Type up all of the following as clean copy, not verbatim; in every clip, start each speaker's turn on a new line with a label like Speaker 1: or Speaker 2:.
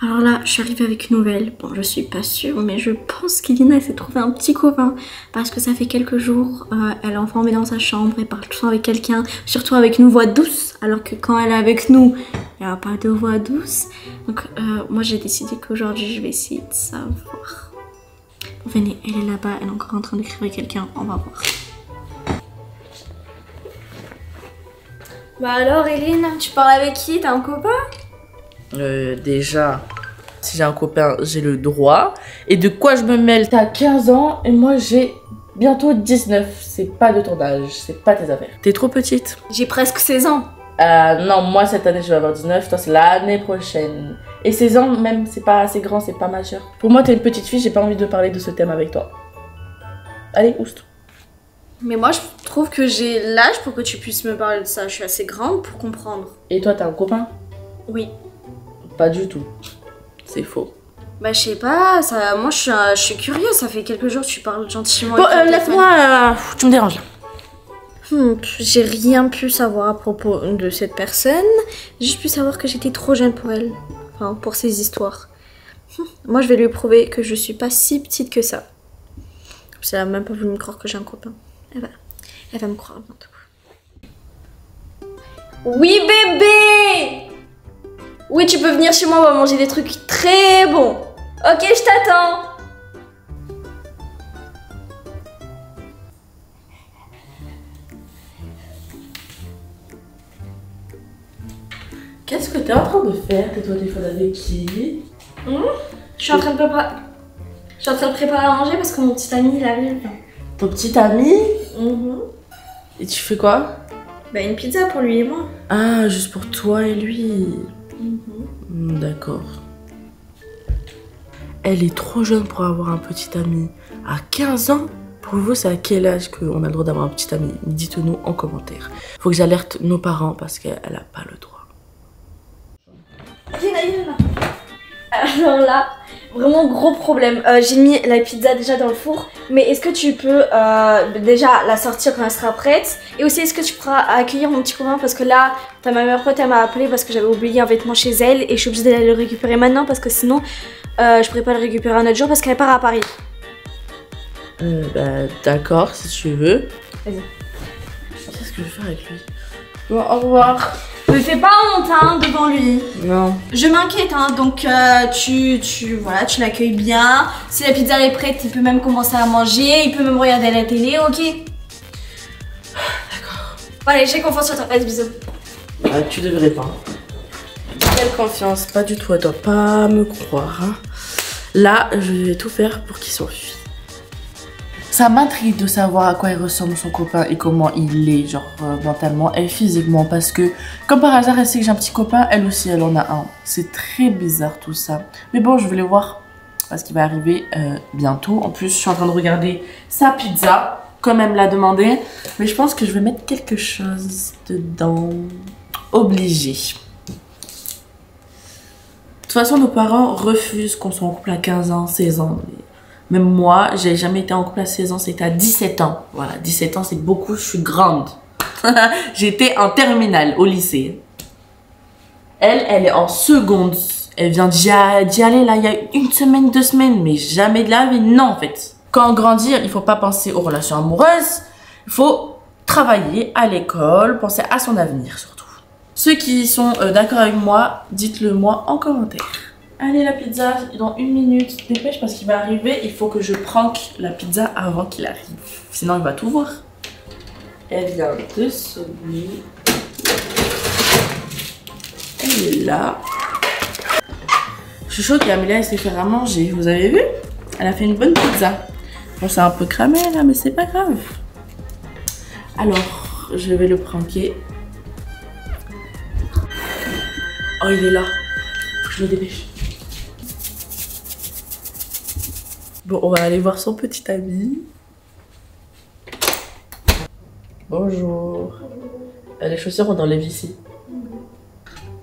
Speaker 1: Alors là, je suis arrivée avec une nouvelle. Bon, je suis pas sûre, mais je pense qu'Elina s'est trouvée un petit copain. Parce que ça fait quelques jours, elle est enfermée dans sa chambre, elle parle tout le temps avec quelqu'un, surtout avec une voix douce. Alors que quand elle est avec nous, il n'y a pas de voix douce. Donc moi j'ai décidé qu'aujourd'hui je vais essayer de savoir. Bon, venez, elle est là-bas, elle est encore en train d'écrire avec quelqu'un, on va voir. Bah alors Eline, tu parles avec qui? T'as un copain?
Speaker 2: Déjà, si j'ai un copain, j'ai le droit. Et de quoi je me mêle? T'as 15 ans et moi j'ai bientôt 19. C'est pas de ton âge, c'est pas tes affaires. T'es trop petite.
Speaker 1: J'ai presque 16 ans.
Speaker 2: Non, moi cette année je vais avoir 19, toi c'est l'année prochaine. Et 16 ans même, c'est pas assez grand, c'est pas majeur. Pour moi t'es une petite fille, j'ai pas envie de parler de ce thème avec toi. Allez, oust.
Speaker 1: Mais moi je trouve que j'ai l'âge pour que tu puisses me parler de ça. Je suis assez grande pour comprendre.
Speaker 2: Et toi t'as un copain?
Speaker 1: Oui.
Speaker 2: Pas du tout. C'est faux.
Speaker 1: Bah je sais pas, ça, moi je suis curieuse, ça fait quelques jours que tu parles gentiment.
Speaker 2: Bon, laisse-moi, tu me déranges.
Speaker 1: J'ai rien pu savoir à propos de cette personne. J'ai juste pu savoir que j'étais trop jeune pour elle. Enfin, pour ces histoires. Moi je vais lui prouver que je suis pas si petite que ça. Parce qu'elle a même pas voulu me croire que j'ai un copain. Elle va me croire bientôt. Oui bébé! Oui, tu peux venir chez moi, on va manger des trucs très bons. Ok, je t'attends.
Speaker 2: Qu'est-ce que t'es en train de faire? T'es au téléphone avec qui?
Speaker 1: Je suis en train de préparer à manger parce que mon petit ami il arrive.
Speaker 2: Ton petit ami? Et tu fais quoi?
Speaker 1: Bah une pizza pour lui et moi.
Speaker 2: Ah, juste pour toi et lui. D'accord. Elle est trop jeune pour avoir un petit ami. À 15 ans? Pour vous, c'est à quel âge qu'on a le droit d'avoir un petit ami? Dites-nous en commentaire. Faut que j'alerte nos parents parce qu'elle n'a pas le droit.
Speaker 1: Alors là, vraiment gros problème. J'ai mis la pizza déjà dans le four. Mais est-ce que tu peux déjà la sortir quand elle sera prête? Et aussi, est-ce que tu pourras accueillir mon petit copain? Parce que là, ma meilleure pote, elle m'a appelé parce que j'avais oublié un vêtement chez elle. Et je suis obligée d'aller le récupérer maintenant parce que sinon, je pourrais pas le récupérer un autre jour parce qu'elle part à Paris.
Speaker 2: Bah, d'accord, si tu veux.
Speaker 1: Vas-y.
Speaker 2: Qu'est-ce que je vais faire avec lui? Bon, au revoir.
Speaker 1: Me fais pas honte hein, devant lui.
Speaker 2: Non.
Speaker 1: Je m'inquiète hein, donc tu l'accueilles bien. Si la pizza est prête, il peut même commencer à manger, il peut même regarder la télé, ok?
Speaker 2: D'accord.
Speaker 1: Bon, allez, j'ai confiance en toi, vas-y, bisous.
Speaker 2: Ah, tu devrais pas. Quelle confiance, pas du tout, elle doit pas me croire. Hein. Là, je vais tout faire pour qu'il s'enfuit. Ça m'intrigue de savoir à quoi il ressemble son copain et comment il est, genre mentalement et physiquement. Parce que, comme par hasard, elle sait que j'ai un petit copain, elle aussi, elle en a un. C'est très bizarre tout ça. Mais bon, je voulais voir parce qu'il va arriver bientôt. En plus, je suis en train de regarder sa pizza, comme elle me l'a demandé. Mais je pense que je vais mettre quelque chose dedans. Obligé. De toute façon, nos parents refusent qu'on soit en couple à 15 ans, 16 ans. Même moi, j'ai jamais été en couple à 16 ans, c'était à 17 ans. Voilà, 17 ans, c'est beaucoup, je suis grande. J'étais en terminale, au lycée. Elle est en seconde. Elle vient d'y aller, là, il y a une semaine, 2 semaines. Mais jamais de la vie, non, en fait. Quand on grandit, il faut pas penser aux relations amoureuses. Il faut travailler à l'école, penser à son avenir, surtout. Ceux qui sont d'accord avec moi, dites-le moi en commentaire. Allez, la pizza, dans 1 minute, dépêche parce qu'il va arriver. Il faut que je prank la pizza avant qu'il arrive. Sinon, il va tout voir. Elle vient de sonner. Elle est là. Je suis chaude qu'Amélia, elle s'est fait à manger. Vous avez vu? Elle a fait une bonne pizza. Bon, c'est un peu cramé là, mais c'est pas grave. Alors, je vais le pranker. Oh, il est là. Faut que je me dépêche. Bon, on va aller voir son petit ami. Bonjour. Les chaussures, on enlève ici.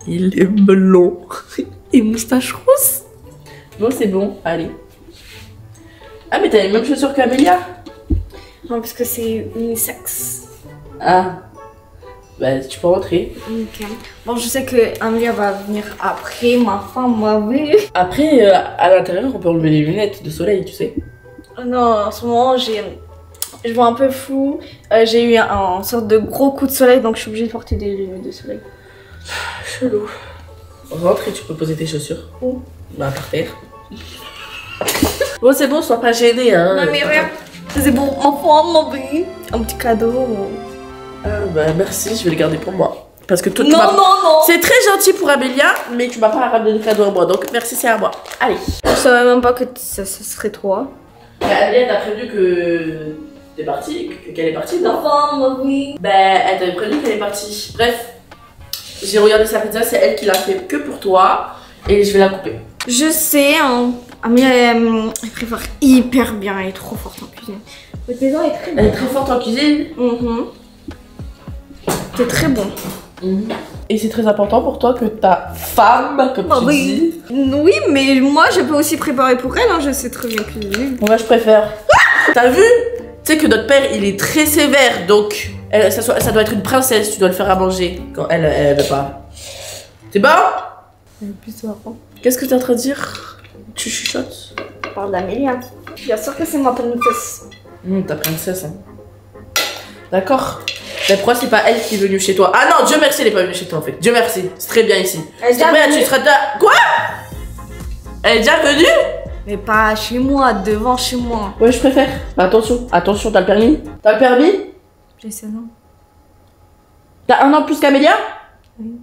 Speaker 2: Il est blond. Et moustache rousse. Bon, c'est bon. Allez. Ah, mais t'as les mêmes chaussures qu'Amélia?
Speaker 1: Non, parce que c'est unisexe.
Speaker 2: Ah. Bah, tu peux rentrer.
Speaker 1: Ok. Bon, je sais que Amélia va venir après, ma femme m'a vu.
Speaker 2: Après, à l'intérieur, on peut enlever les lunettes de soleil, tu sais.
Speaker 1: Non, en ce moment, je vois un peu flou. J'ai eu un sorte de gros coup de soleil, donc je suis obligée de porter des lunettes de soleil.
Speaker 2: Chelou. Rentre et tu peux poser tes chaussures.
Speaker 1: Où?
Speaker 2: Bah, par terre. Bon, c'est bon, sois pas gêné, hein.
Speaker 1: Non, mais regarde, c'est bon, ma femme m'a vu. Un petit cadeau.
Speaker 2: Bah, merci, je vais le garder pour moi. Parce que toi,
Speaker 1: Non, non.
Speaker 2: c'est très gentil pour Amélia, mais tu m'as pas ramené de cadeau à moi, donc merci, c'est à moi. Allez.
Speaker 1: Je savais même pas que ça serait toi.
Speaker 2: Bah, Amélia t'a prévenu que t'es partie, qu'elle est partie,
Speaker 1: Ma
Speaker 2: non?
Speaker 1: femme m'a vu.
Speaker 2: Bah, elle t'avait prévenu qu'elle est partie. Bref, j'ai regardé sa pizza, c'est elle qui l'a fait que pour toi, et je vais la couper.
Speaker 1: Je sais, hein. Amélia, elle prépare hyper bien, elle est trop forte en cuisine. Votre maison est très bonne.
Speaker 2: Elle est très forte en cuisine.
Speaker 1: C'est très bon.
Speaker 2: Et c'est très important pour toi que ta femme, comme tu dis.
Speaker 1: Oui, mais moi je peux aussi préparer pour elle, hein. Je sais très bien cuisiner.
Speaker 2: Moi, je préfère. T'as vu? Tu sais que notre père, il est très sévère, donc ça doit être une princesse, tu dois le faire à manger quand elle veut pas. C'est bon? Qu'est-ce que t'es en train de dire? Tu chuchotes?
Speaker 1: Je parle d'Amélia. Bien sûr que c'est ma princesse.
Speaker 2: Ta princesse, hein. D'accord. Mais pourquoi c'est pas elle qui est venue chez toi? Ah non, Dieu merci, elle est pas venue chez toi en fait. Dieu merci, c'est très bien ici.
Speaker 1: Elle est déjà venue.
Speaker 2: Tu seras Quoi? Elle est déjà venue?
Speaker 1: Mais pas chez moi, devant chez moi.
Speaker 2: Ouais, je préfère. Attention, attention, t'as le permis? T'as le permis?
Speaker 1: J'ai 16 ans.
Speaker 2: T'as 1 an de plus qu'Amélia?
Speaker 1: Oui.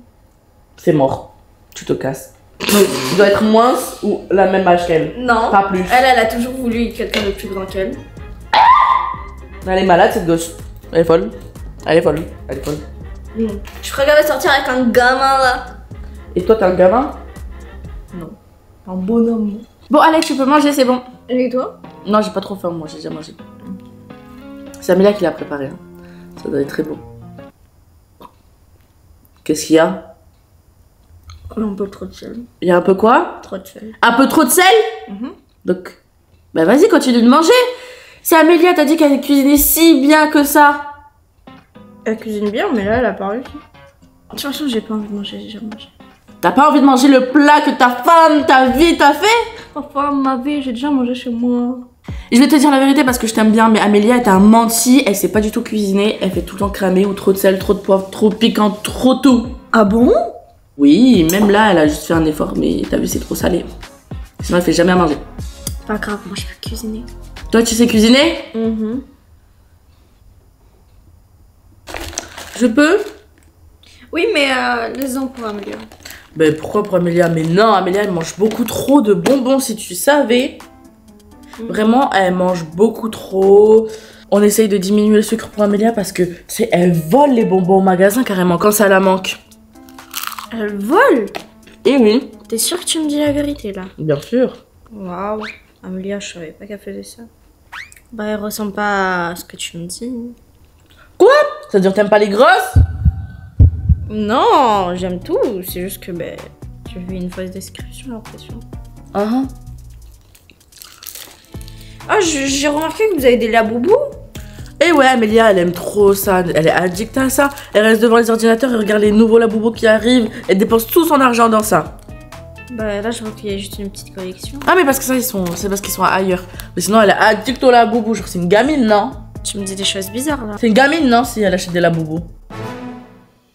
Speaker 2: C'est mort. Tu te casses. Tu dois être moins ou la même âge qu'elle.
Speaker 1: Non.
Speaker 2: Pas plus.
Speaker 1: Elle a toujours voulu quelqu'un de plus grand qu'elle.
Speaker 2: Elle est malade cette gosse. Elle est folle. Elle est folle. Elle est folle.
Speaker 1: Tu ferais regarder sortir avec un gamin là.
Speaker 2: Et toi, t'es un gamin?
Speaker 1: Non. Un bonhomme.
Speaker 2: Bon, allez, tu peux manger, c'est bon.
Speaker 1: Et toi?
Speaker 2: Non, j'ai pas trop faim, moi, j'ai déjà mangé. C'est Amélia qui l'a préparé. Hein. Ça doit être très bon. Qu'est-ce qu'il y a?
Speaker 1: Un peu trop de sel.
Speaker 2: Il y a un peu quoi?
Speaker 1: Trop de sel.
Speaker 2: Un peu trop de sel? Donc, bah vas-y, continue de manger. C'est Amélia, t'as dit qu'elle cuisinait si bien que ça.
Speaker 1: Elle cuisine bien, mais là, elle a pas réussi. De toute façon, j'ai pas envie de manger, j'ai déjà mangé.
Speaker 2: T'as pas envie de manger le plat que ta femme, ta vie t'a fait?
Speaker 1: Ma femme m'avait, j'ai déjà mangé chez moi.
Speaker 2: Je vais te dire la vérité parce que je t'aime bien, mais Amélia, elle t'a menti, elle sait pas du tout cuisiner, elle fait tout le temps cramer ou trop de sel, trop de poivre, trop piquant, trop tout.
Speaker 1: Ah bon?
Speaker 2: Oui, même là, elle a juste fait un effort, mais t'as vu, c'est trop salé. Sinon, elle fait jamais à manger.
Speaker 1: Pas grave, moi je peux cuisiner.
Speaker 2: Toi, tu sais cuisiner? Je peux?
Speaker 1: Oui, mais laisse-en pour Amélia.
Speaker 2: Ben pourquoi pour Amélia? Mais non, Amélia, elle mange beaucoup trop de bonbons, si tu savais. Vraiment, elle mange beaucoup trop. On essaye de diminuer le sucre pour Amélia parce que, tu sais, elle vole les bonbons au magasin carrément quand ça la manque.
Speaker 1: Elle vole?
Speaker 2: Et oui.
Speaker 1: T'es sûre que tu me dis la vérité là?
Speaker 2: Bien sûr.
Speaker 1: Waouh, Amélia, je savais pas qu'elle faisait ça. Bah, elle ressemble pas à ce que tu me dis.
Speaker 2: Quoi? Ça veut dire que t'aimes pas les grosses?
Speaker 1: Non, j'aime tout. C'est juste que, ben, tu vis une fausse description, j'ai l'impression. Ah, j'ai remarqué que vous avez des laboubous.
Speaker 2: Et ouais, Amélia, elle aime trop ça. Elle est addicte à ça. Elle reste devant les ordinateurs et regarde les nouveaux laboubous qui arrivent. Elle dépense tout son argent dans ça.
Speaker 1: Bah là, je vois qu'il y a juste une petite collection.
Speaker 2: Ah, mais parce que ça, c'est parce qu'ils sont ailleurs. Mais sinon, elle est addicte au laboubou. Genre, c'est une gamine, non?
Speaker 1: Tu me dis des choses bizarres là.
Speaker 2: C'est une gamine, non, si elle achète des laboubous?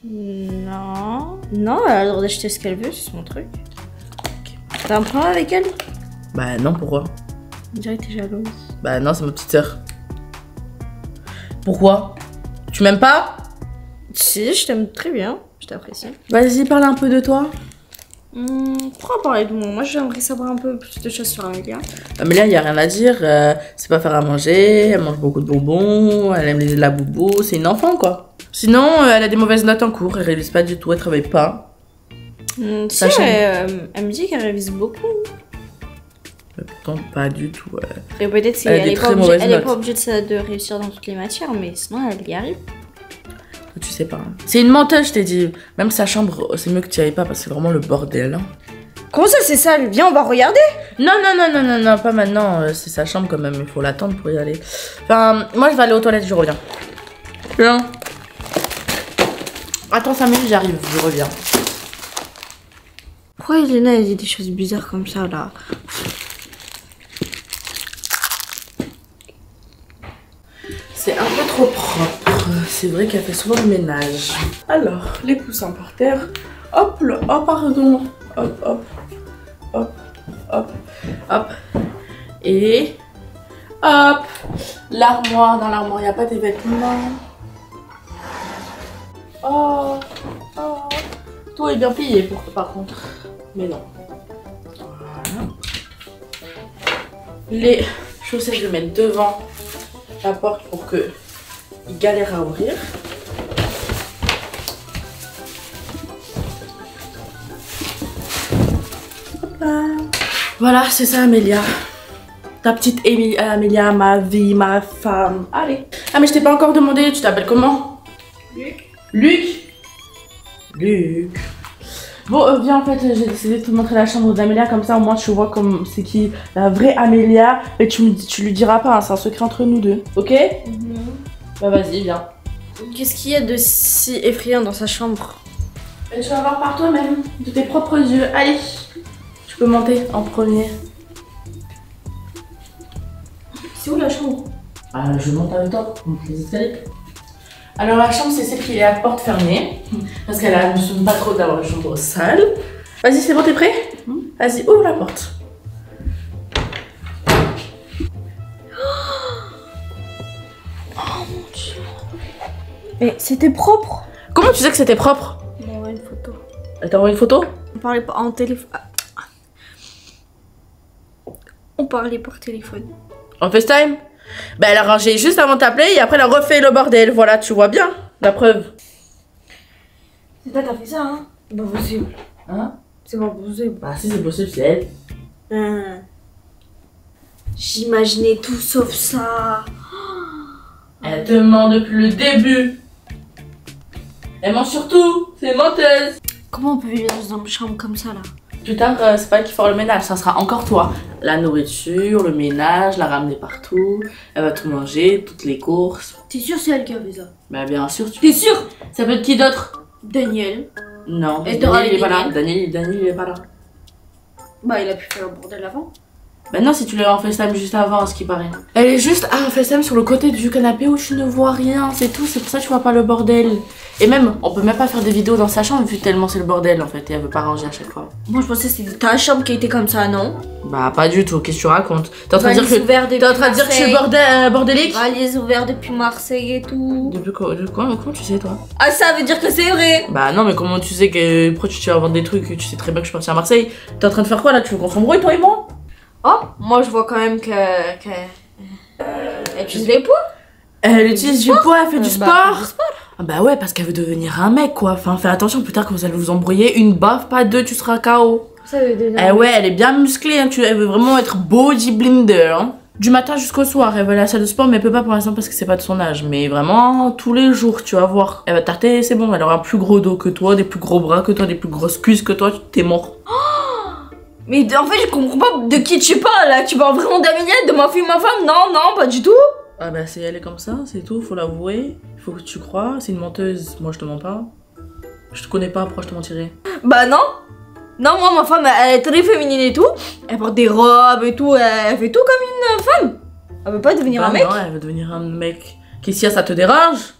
Speaker 1: Non. Non, elle a le droit d'acheter ce qu'elle veut, c'est son truc. T'as un problème avec elle?
Speaker 2: Bah non, pourquoi?
Speaker 1: On dirait que t'es jalouse.
Speaker 2: Bah non, c'est ma petite sœur. Pourquoi? Tu m'aimes pas?
Speaker 1: Si, je t'aime très bien. Je t'apprécie.
Speaker 2: Vas-y, parle un peu de toi.
Speaker 1: Pourquoi parler de moi? Moi, j'aimerais savoir un peu plus de choses sur Amélia.
Speaker 2: Amélia, il n'y a rien à dire. C'est pas faire à manger. Elle mange beaucoup de bonbons. Elle aime les laboubous. C'est une enfant, quoi. Sinon, elle a des mauvaises notes en cours. Elle révise pas du tout. Elle travaille pas.
Speaker 1: Tu sais, elle me dit qu'elle révise beaucoup.
Speaker 2: Pourtant, pas du tout.
Speaker 1: Et peut-être qu'elle est pas obligée de réussir dans toutes les matières, mais sinon, elle y arrive.
Speaker 2: Tu sais pas. Hein. C'est une menteuse, je t'ai dit. Même sa chambre, c'est mieux que tu y ailles pas parce que c'est vraiment le bordel. Hein.
Speaker 1: Comment ça, c'est ça? Viens, on va regarder.
Speaker 2: Non, pas maintenant. C'est sa chambre quand même. Il faut l'attendre pour y aller. Enfin, moi, je vais aller aux toilettes, je reviens. Viens. Attends 5 minutes, j'arrive, je reviens.
Speaker 1: Pourquoi Elena elle dit des choses bizarres comme ça là?
Speaker 2: C'est un peu trop propre. C'est vrai qu'elle fait souvent le ménage. Alors, les coussins par terre. Hop, oh pardon. Hop, hop, hop, hop, hop. Et hop. L'armoire. Dans l'armoire, il n'y a pas tes vêtements. Oh, oh. Tout est bien plié par contre. Mais non. Voilà. Les chaussettes, je vais mettre devant la porte pour que il galère à ouvrir. Hop là. Voilà, c'est ça Amélia. Ta petite Amélia, ma vie, ma femme. Allez. Ah mais je t'ai pas encore demandé, tu t'appelles comment? Luc. Luc. Luc. Bon, viens, en fait, j'ai décidé de te montrer la chambre d'Amélia, comme ça au moins tu vois comme c'est qui la vraie Amélia. Et tu lui diras pas, hein, c'est un secret entre nous deux, ok? Bah vas-y, viens.
Speaker 1: Qu'est-ce qu'il y a de si effrayant dans sa chambre?
Speaker 2: Et tu vas voir par toi-même, de tes propres yeux. Allez, tu peux monter en premier.
Speaker 1: C'est où la chambre?
Speaker 2: Ah, je monte avec toi, on monte les escaliers. Alors la chambre, c'est celle qui est à porte fermée, parce qu'elle a ne pas trop d'avoir une chambre sale. Vas-y, c'est bon, t'es prêt? Vas-y, ouvre la porte.
Speaker 1: Oh mon dieu. Mais c'était propre.
Speaker 2: Comment tu sais que c'était propre?
Speaker 1: On m'a envoyé une photo.
Speaker 2: Elle t'a envoyé une photo?
Speaker 1: On parlait pas en téléphone. On parlait par téléphone.
Speaker 2: En FaceTime? Bah elle a rangé juste avant de t'appeler et après elle a refait le bordel. Voilà, tu vois bien la preuve.
Speaker 1: C'est toi qui as fait ça, hein? C'est pas possible.
Speaker 2: Hein?
Speaker 1: C'est pas possible.
Speaker 2: Bah si c'est possible, c'est elle.
Speaker 1: J'imaginais tout sauf ça.
Speaker 2: Elle te ment depuis le début. Elle ment surtout, c'est menteuse.
Speaker 1: Comment on peut vivre dans une chambre comme ça là?
Speaker 2: Plus tard, c'est pas elle qui fera le ménage, ça sera encore toi. La nourriture, le ménage, la ramener partout. Elle va tout manger, toutes les courses.
Speaker 1: T'es sûr c'est elle qui a fait ça?
Speaker 2: Bah bien sûr,
Speaker 1: T'es sûr?
Speaker 2: Ça peut être qui d'autre?
Speaker 1: Daniel.
Speaker 2: Non,
Speaker 1: Et
Speaker 2: Daniel il est pas là.
Speaker 1: Daniel.
Speaker 2: Daniel il est pas là.
Speaker 1: Bah il a pu faire le bordel avant.
Speaker 2: Bah non, si tu l'as en FaceTime juste avant, à ce qui paraît. Elle est juste en FaceTime sur le côté du canapé où tu ne vois rien, c'est tout. C'est pour ça que tu vois pas le bordel. Et même, on peut même pas faire des vidéos dans sa chambre vu tellement c'est le bordel en fait. Et elle veut pas ranger à chaque fois.
Speaker 1: Moi je pensais que c'était ta chambre qui était comme ça, non?
Speaker 2: Bah pas du tout, qu'est-ce que tu racontes? T'es en train de dire que je suis bordélique?
Speaker 1: Valise ouvert depuis Marseille et tout.
Speaker 2: Depuis quoi? Comment tu sais toi?
Speaker 1: Ah ça veut dire que c'est vrai?
Speaker 2: Bah non mais comment tu sais que... Pourquoi tu vas vendre des trucs? Tu sais très bien que je suis partie à Marseille. T'es en train de faire quoi là? Tu veux qu'on s'embrouille toi et moi?
Speaker 1: Oh, moi je vois quand même que... Elle utilise les poids.
Speaker 2: Elle utilise du poids, elle fait du sport.
Speaker 1: Bah,
Speaker 2: Ah bah ouais, parce qu'elle veut devenir un mec quoi. Enfin, fais attention plus tard quand vous allez vous embrouiller. Une baffe, pas deux, tu seras KO.
Speaker 1: Ça veut devenir...
Speaker 2: Eh ouais, elle est bien musclée, hein. Elle veut vraiment être bodybuilder. Hein. Du matin jusqu'au soir, elle va aller à la salle de sport, mais elle peut pas pour l'instant parce que c'est pas de son âge. Mais vraiment, tous les jours, tu vas voir. Elle va tarter, c'est bon, elle aura un plus gros dos que toi, des plus gros bras que toi, des plus grosses cuisses que toi, t'es mort.
Speaker 1: Mais en fait, je comprends pas de qui tu parles là. Tu parles vraiment d'Amélia, de ma fille, ma femme? Non, non, pas du tout.
Speaker 2: Ah bah c'est elle est comme ça, c'est tout, faut l'avouer. Il faut que tu crois, c'est une menteuse. Moi je te mens pas. Je te connais pas, pourquoi je te mentirais?
Speaker 1: Bah non. Non, moi, ma femme, elle est très féminine et tout. Elle porte des robes et tout. Elle fait tout comme une femme. Elle veut pas devenir un mec.
Speaker 2: Non, elle veut devenir un mec. Qu'est-ce qu'il y a, ça te dérange?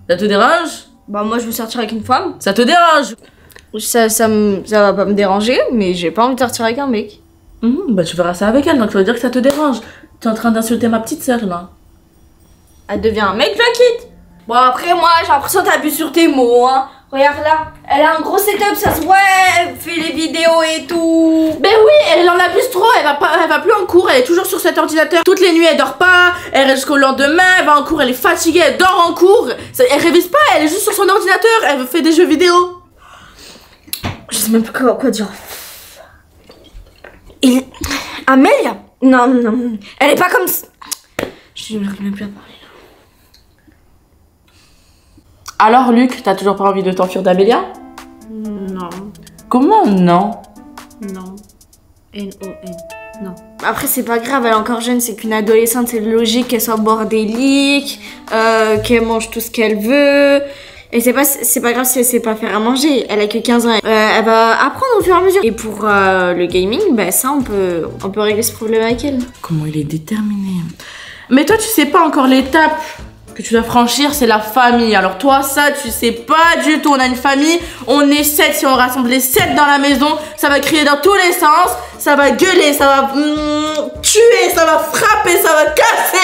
Speaker 2: Ça te dérange?
Speaker 1: Bah moi, je veux sortir avec une femme.
Speaker 2: Ça te dérange?
Speaker 1: Ça va pas me déranger, mais j'ai pas envie de sortir avec un mec.
Speaker 2: Bah tu verras ça avec elle, donc tu vas dire que ça te dérange. Tu es en train d'insulter ma petite sœur là.
Speaker 1: Elle devient un mec, je la quitte. Bon après moi j'ai l'impression que t'abuses sur tes mots, hein. Regarde là, elle a un gros setup, ça se voit, elle fait les vidéos et tout.
Speaker 2: Ben oui, elle en abuse trop, elle va plus en cours, elle est toujours sur cet ordinateur. Toutes les nuits elle dort pas, elle reste jusqu'au lendemain, elle va en cours, elle est fatiguée, elle dort en cours. Elle révise pas, elle est juste sur son ordinateur, elle fait des jeux vidéo.
Speaker 1: Je sais même pas quoi dire. Amélia? Non, non, elle est pas comme ça. Je n'arrive même plus à parler.
Speaker 2: Alors Luc, t'as toujours pas envie de t'enfuir d'Amélia?
Speaker 1: Non.
Speaker 2: Comment non?
Speaker 1: Non. N-O-N. Non. Après c'est pas grave, elle est encore jeune, c'est qu'une adolescente, c'est logique qu'elle soit bordélique, qu'elle mange tout ce qu'elle veut. Et c'est pas grave si elle sait pas faire à manger. Elle a que 15 ans. Elle va apprendre au fur et à mesure. Et pour le gaming, bah ça on peut régler ce problème avec elle.
Speaker 2: Comment il est déterminé. Mais toi, tu sais pas encore l'étape que tu dois franchir, c'est la famille. Alors toi, ça, tu sais pas du tout. On a une famille, on est 7. Si on rassemble les 7 dans la maison, ça va crier dans tous les sens, ça va gueuler, ça va tuer, ça va frapper, ça va casser.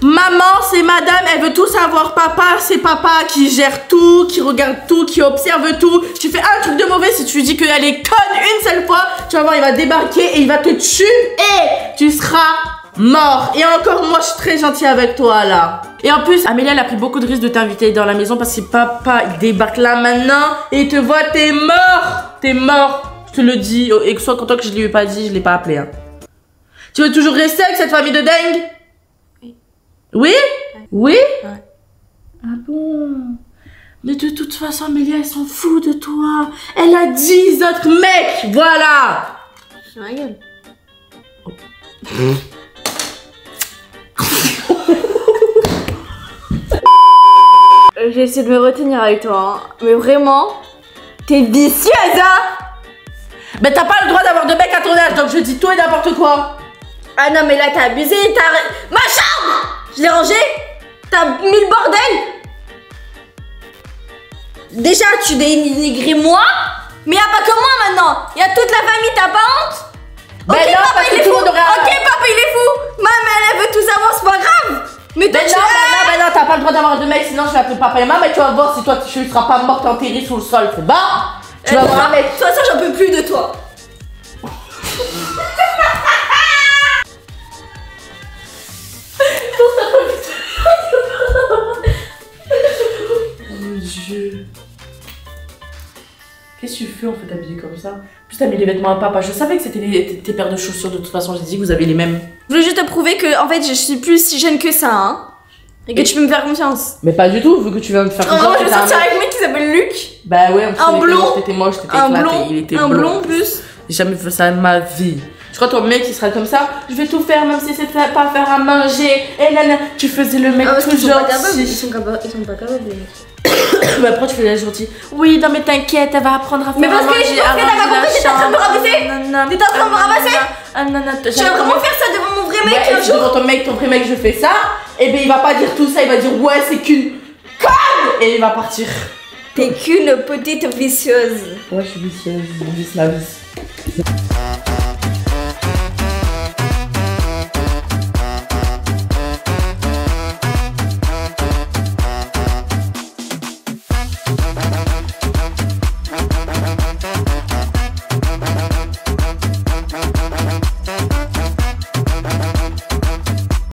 Speaker 2: Maman, c'est madame, elle veut tout savoir. Papa, c'est papa qui gère tout, qui regarde tout, qui observe tout. Si tu fais un truc de mauvais, si tu lui dis qu'elle est conne une seule fois, tu vas voir, il va débarquer et il va te tuer et tu seras mort. Et encore, moi, je suis très gentille avec toi, là. Et en plus, Amélia, elle a pris beaucoup de risques de t'inviter dans la maison parce que papa, il débarque là maintenant et il te voit, t'es mort. T'es mort. Je te le dis. Et que soit content que je lui ai pas dit, je l'ai pas appelé, hein. Tu veux toujours rester avec cette famille de dingue? Oui. Oui? Oui? Ouais. Ah bon? Mais de toute façon, Amélia, elle s'en fout de toi. Elle a 10 autres mecs. Voilà.
Speaker 1: C'est ma gueule. J'ai essayé de me retenir avec toi, hein. Mais vraiment, t'es vicieuse, hein.
Speaker 2: Mais t'as pas le droit d'avoir de mecs à ton âge, donc je dis tout et n'importe quoi.
Speaker 1: Ah non, mais là t'as abusé, ma chambre, je l'ai rangée, t'as mis le bordel. Déjà, tu dénigres moi, mais y'a pas que moi maintenant, y'a toute la famille, t'as pas honte?
Speaker 2: Ben
Speaker 1: ok,
Speaker 2: non,
Speaker 1: papa
Speaker 2: parce
Speaker 1: il
Speaker 2: que
Speaker 1: est
Speaker 2: tout
Speaker 1: fou,
Speaker 2: le monde aurait...
Speaker 1: ok, papa il est fou. Maman, elle veut tout savoir, c'est pas grave. Mais toi,
Speaker 2: ben non, t'as pas le droit d'avoir de mecs, sinon je vais appeler papa et maman et tu vas voir si toi tu seras pas morte enterrée sous le sol. C'est bas. Tu vas voir.
Speaker 1: Mais de toute façon, j'en peux plus de toi.
Speaker 2: Oh mon Dieu. Qu'est-ce que tu fais en fait habillée comme ça? En plus t'as mis les vêtements à papa. Je savais que c'était tes paires de chaussures de toute façon. J'ai dit que vous avez les mêmes.
Speaker 1: Je voulais juste te prouver que en fait je suis plus si jeune que ça, hein. Et que tu peux me faire confiance.
Speaker 2: Mais pas du tout, vu que tu viens de faire confiance.
Speaker 1: Je vais sortir avec un mec qui s'appelle Luc.
Speaker 2: Bah ouais,
Speaker 1: un blond.
Speaker 2: T'étais moche, t'étais éclaté. Il était blond.
Speaker 1: Un blond en plus.
Speaker 2: J'ai jamais fait ça de ma vie. Je crois que ton mec il sera comme ça. Je vais tout faire même si c'est pas faire à manger. Et là, tu faisais le mec tout gentil.
Speaker 1: Ils sont pas capables les mecs.
Speaker 2: Mais après tu fais la gentille. Oui, non mais t'inquiète, elle va apprendre à faire.
Speaker 1: Mais parce que je t'as pas compris, t'étais en train de me rabaisser. T'étais en train de me ramasser. Tu vas vraiment faire ça devant mon vrai mec un jour?
Speaker 2: Devant ton mec, ton vrai mec, je fais ça. Et ben il va pas dire tout ça, il va dire ouais c'est qu'une conne. Et il va partir.
Speaker 1: T'es qu'une petite vicieuse.
Speaker 2: Ouais je suis vicieuse, je vis la vie.